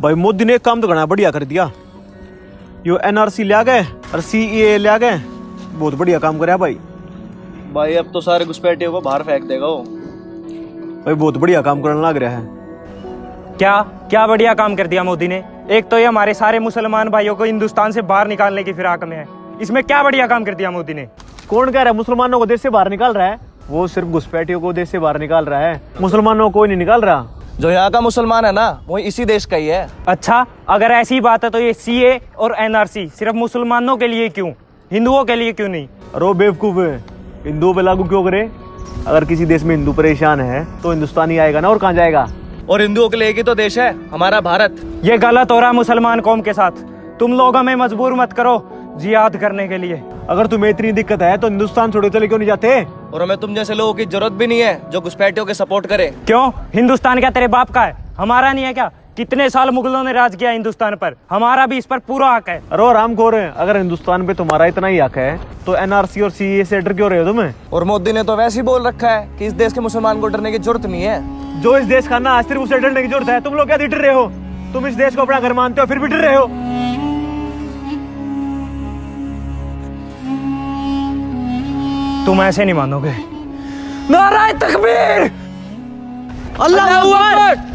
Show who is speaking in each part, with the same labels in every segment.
Speaker 1: भाई मोदी ने एक काम तो घना बढ़िया कर दिया, यो एनआरसी ले आ गए और सीएए ले आ गए, बहुत बढ़िया काम कराया भाई।
Speaker 2: भाई अब तो सारे घुसपैठियों को बाहर फेंक देगा वो।
Speaker 1: भाई बहुत बढ़िया काम करने लग रहा है।
Speaker 3: क्या क्या बढ़िया काम कर दिया मोदी ने। एक तो ये हमारे सारे मुसलमान भाइयों को हिंदुस्तान से बाहर निकालने की फिराक में है, इसमें क्या बढ़िया काम कर दिया मोदी ने।
Speaker 1: कौन कह रहा है मुसलमानों को देश से बाहर निकाल रहा है? वो सिर्फ घुसपैठियों को देश से बाहर निकाल रहा है, मुसलमानों को कोई नहीं निकाल रहा।
Speaker 2: जो यहाँ का मुसलमान है ना वो इसी देश का ही है।
Speaker 3: अच्छा, अगर ऐसी बात है तो ये सीए और एनआरसी सिर्फ मुसलमानों के लिए क्यों, हिंदुओं के लिए क्यों नहीं?
Speaker 1: अरे वो बेवकूफ है, हिंदुओं पे लागू क्यों करे? अगर किसी देश में हिंदू परेशान है तो हिंदुस्तान ही आएगा ना, और कहाँ जाएगा?
Speaker 2: और हिंदुओं के लिए एक ही तो देश है, हमारा भारत।
Speaker 3: ये गलत हो रहा है मुसलमान कौम के साथ। तुम लोग हमें मजबूर मत करो जिहाद करने के लिए।
Speaker 1: अगर तुम्हें इतनी दिक्कत है तो हिंदुस्तान छोड़े चले क्यों नहीं जाते?
Speaker 2: और हमें तुम जैसे लोगों की जरूरत भी नहीं है जो घुसपैठियों के सपोर्ट करे।
Speaker 3: क्यों, हिंदुस्तान क्या तेरे बाप का है, हमारा नहीं है क्या? कितने साल मुगलों ने राज किया हिंदुस्तान पर, हमारा भी इस पर पूरा हक है।
Speaker 1: अरे आरामखोर है, अगर हिंदुस्तान पे तुम्हारा इतना ही हक है तो एनआरसी और सीए से डर क्यों रहे हो तुम्हें?
Speaker 2: और मोदी ने तो वैसे ही बोल रखा है कि इस देश के मुसलमान को डरने की जरूरत नहीं है।
Speaker 1: जो इस देश का ना सिर्फ उसे डरने की जरूरत है। तुम लोग क्या डर रहे हो? तुम इस देश को अपना घर मानते हो फिर भी डर रहे हो।
Speaker 3: तुम ऐसे नहीं मानोगे। नाराए तकबीर,
Speaker 1: अल्लाह अकबर।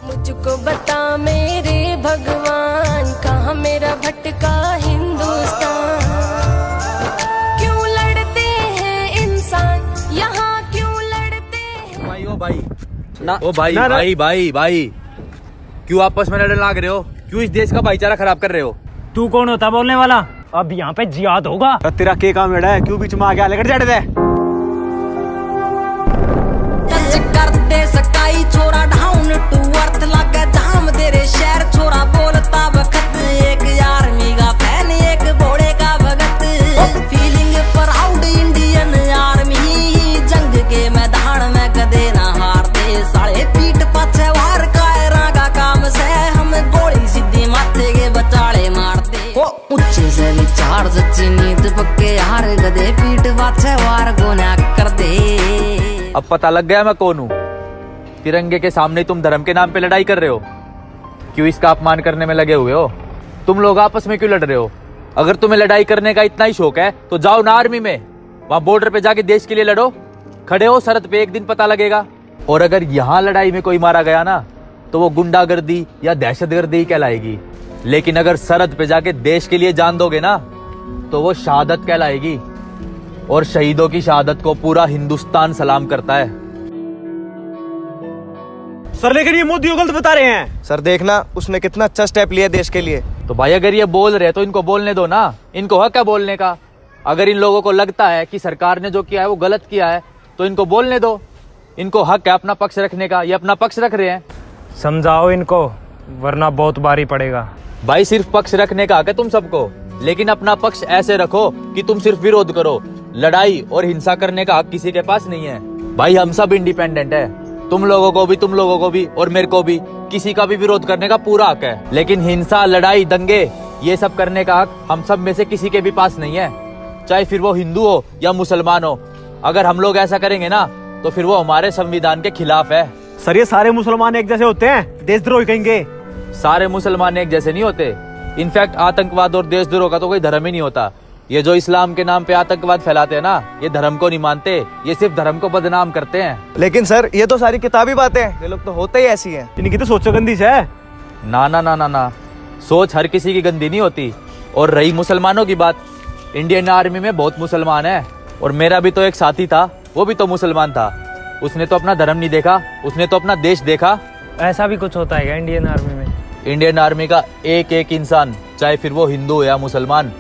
Speaker 4: मुझको बता मेरे भगवान, कहाँ मेरा भटका हिंदुस्तान। क्यों लड़ते हैं इंसान यहाँ, क्यों लड़ते हैं?
Speaker 5: भाई ओ भाई
Speaker 1: ना,
Speaker 5: ओ भाई
Speaker 1: ना, ना।
Speaker 5: भाई भाई भाई क्यों आपस में लड़ने लग रहे हो? क्यों इस देश का भाईचारा खराब कर रहे हो?
Speaker 3: तू कौन होता बोलने वाला? अब यहाँ पे जिहाद होगा।
Speaker 1: तेरा के काम है, क्यों बीच में आ गया? लेकर जाने दे।
Speaker 4: टच कर दे सकाई छोरा डाउन टू अर्थ लगे धाम तेरे शहर छोरा बोलता वक्त। एक आर्मी का फैन एक घोड़े का भगत, फीलिंग प्राउड इंडियन आर्मी। जंग के मैदान में कदे ना हारते, साले पीठ पाछे वार कायरा का काम से हम गोली सीधी माथे के बचाले मारते। ऊंचे से विचार सच्ची नींद पक्के यार, गधे पीठ पाछे वार गोना कर दे।
Speaker 5: अब पता लग गया मैं कौन हूँ। तिरंगे के सामने तुम धर्म के नाम पे लड़ाई कर रहे हो। क्यों इसका अपमान करने में लगे हुए हो? तुम लोग आपस में क्यों लड़ रहे हो? अगर तुम्हें लड़ाई करने का इतना ही शौक है तो जाओ ना आर्मी में, वहां बॉर्डर पे जाके देश के लिए लड़ो। खड़े हो सरहद पे, एक दिन पता लगेगा। और अगर यहाँ लड़ाई में कोई मारा गया ना तो वो गुंडागर्दी या दहशतगर्दी कहलाएगी, लेकिन अगर सरहद पे जाके देश के लिए जान दोगे ना तो वो शहादत कहलाएगी। और शहीदों की शहादत को पूरा हिंदुस्तान सलाम करता है।
Speaker 1: सर लेकिन ये मोदी को गलत बता रहे हैं।
Speaker 2: सर देखना उसने कितना अच्छा स्टेप लिया देश के लिए।
Speaker 5: तो भाई अगर ये बोल रहे तो इनको बोलने दो ना, इनको हक है बोलने का। अगर इन लोगों को लगता है कि सरकार ने जो किया है वो गलत किया है तो इनको बोलने दो, इनको हक है अपना पक्ष रखने का, ये अपना पक्ष रख रहे हैं।
Speaker 3: समझाओ इनको वरना बहुत भारी पड़ेगा।
Speaker 5: भाई सिर्फ पक्ष रखने का हक है तुम सबको, लेकिन अपना पक्ष ऐसे रखो कि तुम सिर्फ विरोध करो। लड़ाई और हिंसा करने का हक किसी के पास नहीं है। भाई हम सब इंडिपेंडेंट है, तुम लोगों को भी और मेरे को भी किसी का भी विरोध करने का पूरा हक है। लेकिन हिंसा, लड़ाई, दंगे ये सब करने का हक हम सब में से किसी के भी पास नहीं है, चाहे फिर वो हिंदू हो या मुसलमान हो। अगर हम लोग ऐसा करेंगे ना तो फिर वो हमारे संविधान के खिलाफ है।
Speaker 1: सर ये सारे मुसलमान एक जैसे होते हैं? देशद्रोही कहेंगे।
Speaker 5: सारे मुसलमान एक जैसे नहीं होते। इनफैक्ट आतंकवाद और देशद्रोह का तो कोई धर्म ही नहीं होता। ये जो इस्लाम के नाम पे आतंकवाद फैलाते हैं ना, ये धर्म को नहीं मानते, ये सिर्फ धर्म को बदनाम करते हैं।
Speaker 2: लेकिन सर ये तो सारी किताबी बातें हैं, ये लोग तो होते ही ऐसी हैं।
Speaker 1: इनकी तो सोचो गंदी से है।
Speaker 5: ना ना ना ना ना, सोच हर किसी की गंदी नहीं होती। और रही मुसलमानों की बात, इंडियन आर्मी में बहुत मुसलमान है और मेरा भी तो एक साथी था, वो भी तो मुसलमान था। उसने तो अपना धर्म नहीं देखा, उसने तो अपना देश देखा।
Speaker 3: ऐसा भी कुछ होता है क्या इंडियन आर्मी में?
Speaker 5: इंडियन आर्मी का एक एक इंसान, चाहे फिर वो हिंदू हो या मुसलमान,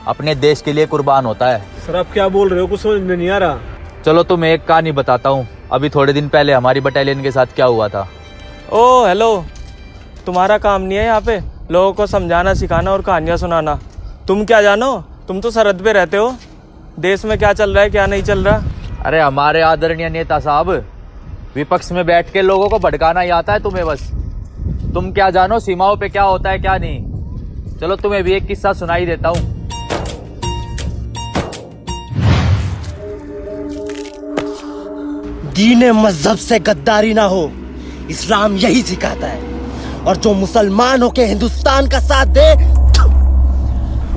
Speaker 5: अपने देश के लिए कुर्बान होता है।
Speaker 1: सर आप क्या बोल रहे हो? कुछ समझ में नहीं आ रहा।
Speaker 5: चलो तुम्हें एक कहानी बताता हूँ। अभी थोड़े दिन पहले हमारी बटालियन के साथ क्या हुआ था।
Speaker 2: ओ हेलो, तुम्हारा काम नहीं है यहाँ पे लोगों को समझाना सिखाना और कहानियाँ सुनाना। तुम क्या जानो, तुम तो सरहद पे रहते हो। देश में क्या चल रहा है क्या नहीं चल रहा।
Speaker 5: अरे हमारे आदरणीय नेता साहब, विपक्ष में बैठ के लोगों को भड़काना ही आता है तुम्हें बस। तुम क्या जानो सीमाओं पे क्या होता है क्या नहीं। चलो तुम्हें भी एक किस्सा सुनाई देता हूँ।
Speaker 6: दीन मजहब से गद्दारी ना हो, इस्लाम यही सिखाता है। और जो मुसलमान होके हिंदुस्तान का साथ दे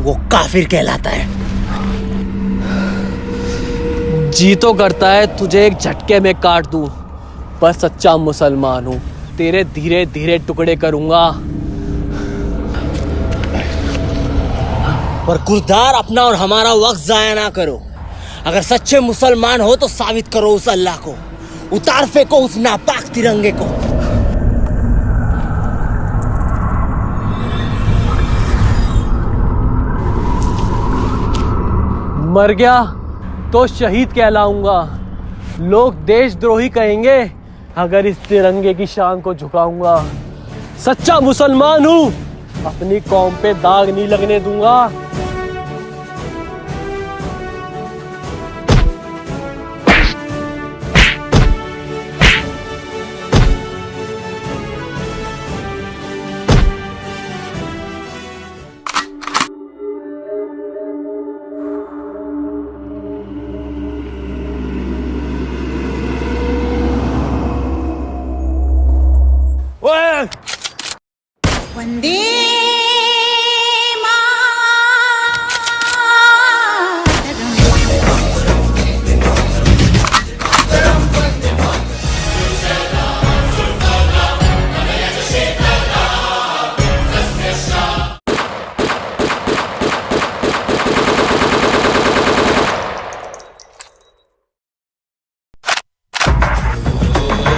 Speaker 6: वो काफिर कहलाता है।
Speaker 7: जी तो करता है तुझे एक झटके में काट दूं, पर सच्चा मुसलमान हूं, तेरे धीरे धीरे टुकड़े करूंगा।
Speaker 6: पर गुरदार, अपना और हमारा वक्त जाया ना करो। अगर सच्चे मुसलमान हो तो साबित करो उस अल्लाह को, उतार फेंको उस नापाक तिरंगे को।
Speaker 7: मर गया तो शहीद कहलाऊंगा। लोग देशद्रोही कहेंगे अगर इस तिरंगे की शान को झुकाऊंगा। सच्चा मुसलमान हूं, अपनी कौम पे दाग नहीं लगने दूंगा।
Speaker 4: वंदे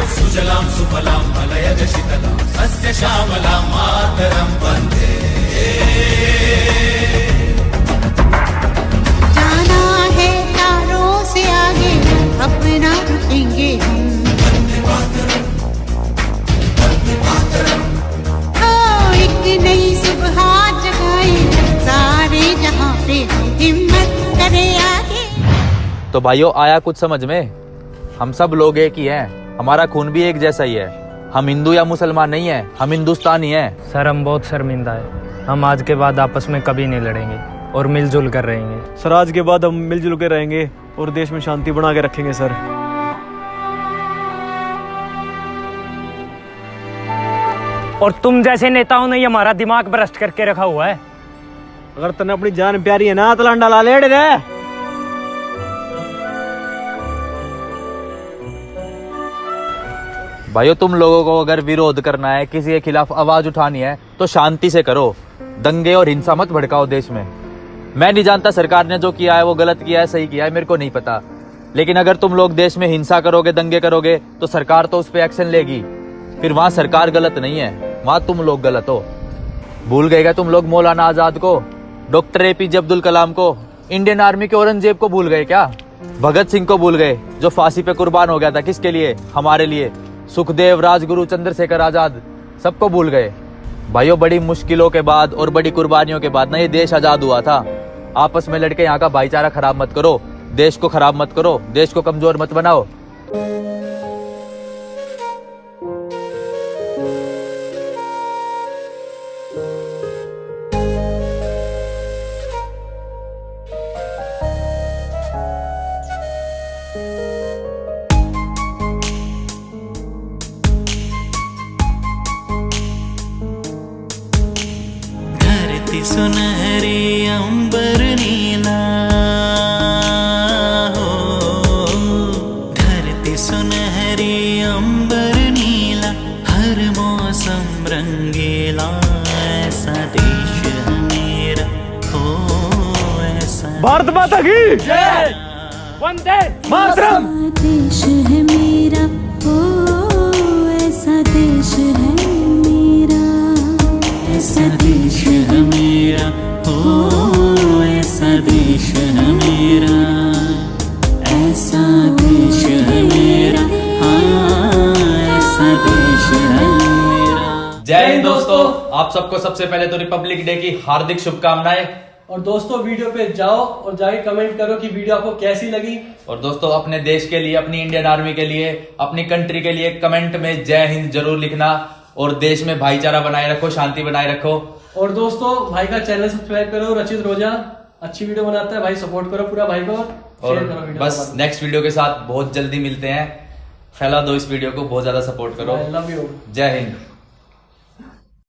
Speaker 8: सुजलां सुफलां मलयज शीतलां सस्य श्यामलां मातरं वन्दे।
Speaker 9: जाना है तारों से आगे, अपना रुकेंगे हम। एक नई सुबह जगाए, सारे जहां पे हिम्मत करे आगे।
Speaker 5: तो भाइयों, आया कुछ समझ में? हम सब लोग एक ही हैं, हमारा खून भी एक जैसा ही है। हम हिंदू या मुसलमान नहीं है, हम हिंदुस्तानी हैं।
Speaker 3: सर हम बहुत शर्मिंदा है। हम आज के बाद आपस में कभी नहीं लड़ेंगे और मिलजुल कर रहेंगे।
Speaker 1: सर आज के बाद हम मिलजुल के रहेंगे और देश में शांति बना के रखेंगे सर।
Speaker 3: और तुम जैसे नेताओं ने ही हमारा दिमाग भ्रष्ट करके रखा हुआ है।
Speaker 1: अगर तने अपनी जान प्यारी है ना तो लंडा ला लेड़ दे।
Speaker 5: भाइयों, तुम लोगों को अगर विरोध करना है, किसी के खिलाफ आवाज उठानी है तो शांति से करो। दंगे और हिंसा मत भड़काओ देश में। मैं नहीं जानता सरकार ने जो किया है वो गलत किया है सही किया है, मेरे को नहीं पता। लेकिन अगर तुम लोग देश में हिंसा करोगे, दंगे करोगे तो सरकार तो उस पर एक्शन लेगी। फिर वहां सरकार गलत नहीं है, वहां तुम लोग गलत हो। भूल गए क्या तुम लोग मौलाना आजाद को, डॉक्टर APJ अब्दुल कलाम को, इंडियन आर्मी के औरंगजेब को भूल गए क्या? भगत सिंह को भूल गए जो फांसी पे कुर्बान हो गया था, किसके लिए? हमारे लिए। सुखदेव, राजगुरु, चंद्रशेखर आजाद, सबको भूल गए। भाइयों, बड़ी मुश्किलों के बाद और बड़ी कुर्बानियों के बाद ना ये देश आजाद हुआ था। आपस में लड़के यहाँ का भाईचारा खराब मत करो, देश को खराब मत करो, देश को कमजोर मत बनाओ।
Speaker 8: सुनहरी अंबर नीला हो, धरती सुनहरी अंबर नीला, हर मौसम रंगीला, ऐसा देश है मेरा हो, ऐसा
Speaker 1: भारत माता की जय, वंदे मातरम।
Speaker 9: देश है मेरा हो, ऐसा देश है मेरा, ऐसा देश है मेरा हो, ऐसा देश है मेरा, ऐसा
Speaker 5: जय हिंद दोस्तों। आप सबको सबसे पहले तो रिपब्लिक डे की हार्दिक शुभकामनाएं।
Speaker 7: और दोस्तों वीडियो पे जाओ और जाके कमेंट करो कि वीडियो आपको कैसी लगी।
Speaker 5: और दोस्तों अपने देश के लिए, अपनी इंडियन आर्मी के लिए, अपनी कंट्री के लिए कमेंट में जय हिंद जरूर लिखना। और देश में भाईचारा बनाए रखो, शांति बनाए रखो।
Speaker 7: और दोस्तों भाई का चैनल सब्सक्राइब करो, रचित रोजा अच्छी वीडियो बनाता है भाई, सपोर्ट करो पूरा भाई को
Speaker 5: और
Speaker 7: शेयर करो वीडियो
Speaker 5: बस नेक्स्ट वीडियो के साथ बहुत जल्दी मिलते हैं। फैला दो इस वीडियो को, बहुत ज्यादा सपोर्ट करो।
Speaker 7: Love you.
Speaker 5: जय हिंद।